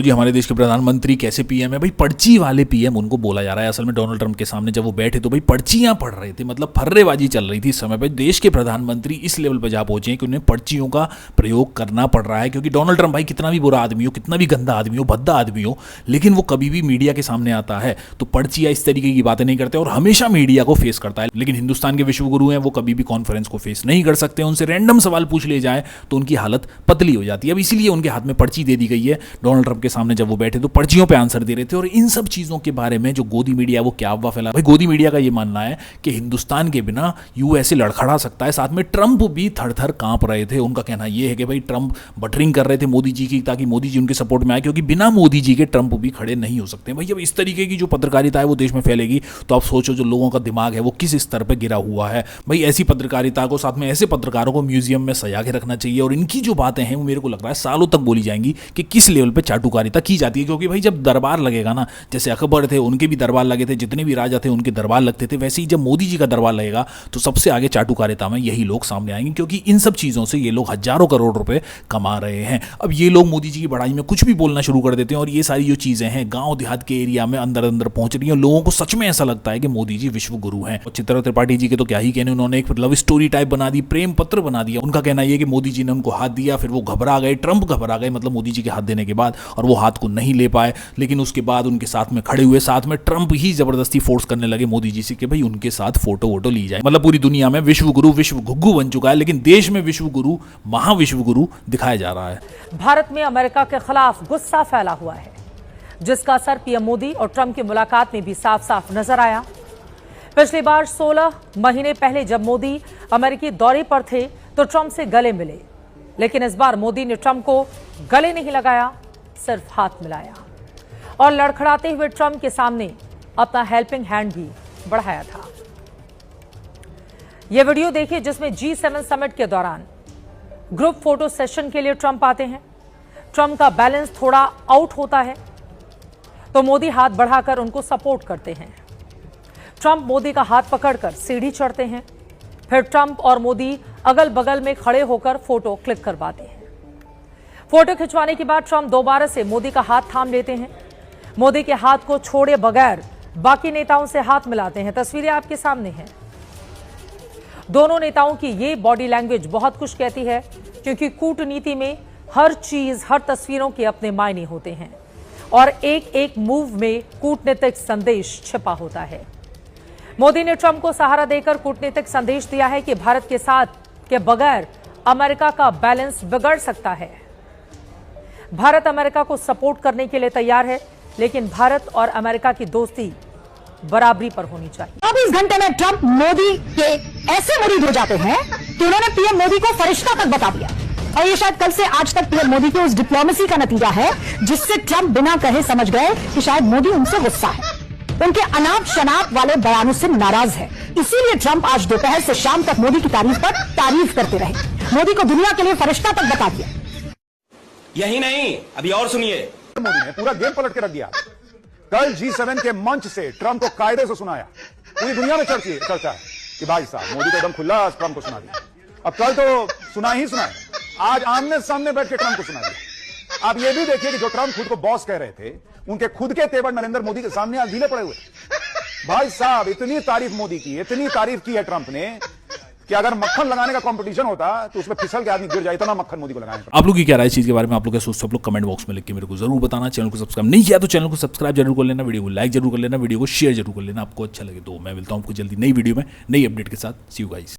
तो जी हमारे देश के प्रधानमंत्री कैसे पीएम है भाई, पर्ची वाले पीएम उनको बोला जा रहा है। असल में डोनाल्ड ट्रंप के सामने जब वो बैठे तो भाई पर्चियां पढ़ रहे थे, मतलब फर्रेबाजी चल रही थी इस समय पे। देश के प्रधानमंत्री इस लेवल पे जा पहुंचे हैं कि उन्हें पर्चियों का प्रयोग करना पड़ रहा है, क्योंकि डोनाल्ड ट्रंप भाई कितना भी बुरा आदमी हो, कितना भी गंदा आदमी हो, भद्दा आदमी हो, लेकिन वो कभी भी मीडिया के सामने आता है तो पर्चियां इस तरीके की बातें नहीं करते और हमेशा मीडिया को फेस करता है। लेकिन हिंदुस्तान के विश्वगुरु हैं, वो कभी भी कॉन्फ्रेंस को फेस नहीं कर सकते। उनसे रैंडम सवाल पूछ लिए जाए तो उनकी हालत पतली हो जाती है। अब इसीलिए उनके हाथ में पर्ची दे दी गई है। डोनाल्ड ट्रंप के सामने जब वो बैठे तो पर्चियों पे आंसर दे रहे थे। और इन सब चीजों के बारे में जो गोदी मीडिया वो क्या अफवाह फैला, भाई गोदी मीडिया का ये मानना है कि हिंदुस्तान के बिना यूएसए लड़खड़ा सकता है। साथ में ट्रंप भी थर थर कांप रहे थे। उनका कहना यह है कि भाई ट्रंप बटरिंग कर रहे थे मोदी जी की, ताकि मोदी जी उनके सपोर्ट में आए, क्योंकि बिना मोदी जी के ट्रंप भी खड़े नहीं हो सकते। भाई जब इस तरीके की जो पत्रकारिता है वो देश में फैलेगी तो आप सोचो जो लोगों का दिमाग है वो किस स्तर पर गिरा हुआ है। भाई ऐसी पत्रकारिता को, साथ में ऐसे पत्रकारों को म्यूजियम में सजा के रखना चाहिए। और इनकी जो बातें हैं वो मेरे को लग रहा है सालों तक बोली जाएंगी कि किस लेवल पे चाटुकारिता की जाती है। क्योंकि भाई जब दरबार लगेगा ना, जैसे अकबर थे उनके भी दरबार लगे थे, जितने भी राजा थे उनके दरबार लगते थे, वैसे ही जब मोदी जी का दरबार लगेगा तो सबसे आगे चाटुकारिता में यही लोग सामने आएंगे, क्योंकि इन सब चीज़ों से ये लोग हजारों करोड़ रुपए कमा रहे हैं। अब ये लोग मोदी जी की बड़ाई में कुछ भी बोलना शुरू कर देते हैं और ये सारी जो चीज़ें हैं गांव देहात के एरिया में अंदर अंदर पहुंच रही हैं। लोगों को सच में ऐसा लगता है कि मोदी जी विश्व गुरु हैं। और चित्रा त्रिपाठी जी के तो क्या ही कहने, उन्होंने एक लव स्टोरी टाइप बना दी, प्रेम पत्र बना दिया। उनका कहना यह कि मोदी जी ने उनको हाथ दिया, फिर वो घबरा गए, ट्रंप घबरा गए, मतलब मोदी जी के हाथ देने के बाद, और वो हाथ को नहीं ले पाए। लेकिन उसके बाद उनके साथ में खड़े हुए, साथ में ट्रंप ही जबरदस्ती फोर्स करने लगे मोदी जी से कि भाई उनके साथ फोटो वोटो ली जाए। मतलब पूरी दुनिया में विश्व गुरु विश्व घुग्गू बन चुका है, लेकिन देश में विश्व गुरु महाविश्व गुरु दिखाया जा रहा है। भारत में अमेरिका के खिलाफ गुस्सा फैला हुआ है, जिसका असर पीएम मोदी और ट्रंप की मुलाकात में भी साफ साफ नजर आया। पिछली बार 16 महीने पहले जब मोदी अमेरिकी दौरे पर थे तो ट्रंप से गले मिले, लेकिन इस बार मोदी ने ट्रंप को गले नहीं लगाया, सिर्फ हाथ मिलाया और लड़खड़ाते हुए ट्रंप के सामने अपना हेल्पिंग हैंड भी बढ़ाया था। यह वीडियो देखिए जिसमें G7 समिट के दौरान ग्रुप फोटो सेशन के लिए ट्रंप आते हैं। ट्रंप का बैलेंस थोड़ा आउट होता है तो मोदी हाथ बढ़ाकर उनको सपोर्ट करते हैं। ट्रंप मोदी का हाथ पकड़कर सीढ़ी चढ़ते हैं, फिर ट्रंप और मोदी अगल बगल में खड़े होकर फोटो क्लिक करवाते हैं। फोटो खिंचवाने के बाद ट्रंप दोबारा से मोदी का हाथ थाम लेते हैं। मोदी के हाथ को छोड़े बगैर बाकी नेताओं से हाथ मिलाते हैं। तस्वीरें आपके सामने हैं। दोनों नेताओं की ये बॉडी लैंग्वेज बहुत कुछ कहती है, क्योंकि कूटनीति में हर चीज, हर तस्वीरों के अपने मायने होते हैं और एक एक मूव में कूटनीतिक संदेश छिपा होता है। मोदी ने ट्रंप को सहारा देकर कूटनीतिक संदेश दिया है कि भारत के साथ के बगैर अमेरिका का बैलेंस बिगड़ सकता है। भारत अमेरिका को सपोर्ट करने के लिए तैयार है, लेकिन भारत और अमेरिका की दोस्ती बराबरी पर होनी चाहिए। 24 घंटे में ट्रंप मोदी के ऐसे मुरीद हो जाते हैं कि उन्होंने पीएम मोदी को फरिश्ता तक बता दिया। और ये शायद कल से आज तक पीएम मोदी के उस डिप्लोमेसी का नतीजा है, जिससे ट्रंप बिना कहे समझ गए कि शायद मोदी उनसे गुस्सा है, उनके अनाप शनाप वाले बयानों से नाराज है। इसीलिए ट्रंप आज दोपहर से शाम तक मोदी की तारीफ पर तारीफ करते रहे। मोदी को दुनिया के लिए फरिश्ता तक बता दिया। यही नहीं, अभी और सुनिए। मोदी ने पूरा गेम पलट के रख दिया। कल G7 के मंच से ट्रंप को कायदे से सुनाया। पूरी दुनिया में चर्चा है कि भाई साहब मोदी को एकदम खुला ट्रंप को सुना दिया। अब कल तो सुना ही सुना है, आज आमने सामने बैठ के ट्रंप को सुना दिया। आप ये भी देखिए कि जो ट्रंप खुद को बॉस कह रहे थे, उनके खुद के तेवर नरेंद्र मोदी के सामने आज ढीले पड़े हुए। भाई साहब इतनी तारीफ मोदी की, इतनी तारीफ की है ट्रंप ने कि अगर मक्खन लगाने का कंपटीशन होता तो उसमें फिसल के आदमी गिर जाए, इतना मक्खन मोदी को लगाएंगे। आप लोग की क्या राय इस चीज के बारे में, आप लोग क्या सोचते हैं, आप लोग कमेंट बॉक्स में लिख के मेरे को जरूर बताना। चैनल को सब्सक्राइब नहीं किया तो चैनल को सब्सक्राइब जरूर कर लेना, वीडियो को लाइक जरूर कर लेना, वीडियो को शेयर जरूर कर लेना। आपको अच्छा लगे तो मैं मिलता हूं आपको जल्दी नई वीडियो में नई अपडेट के साथ। सी यू गाइस।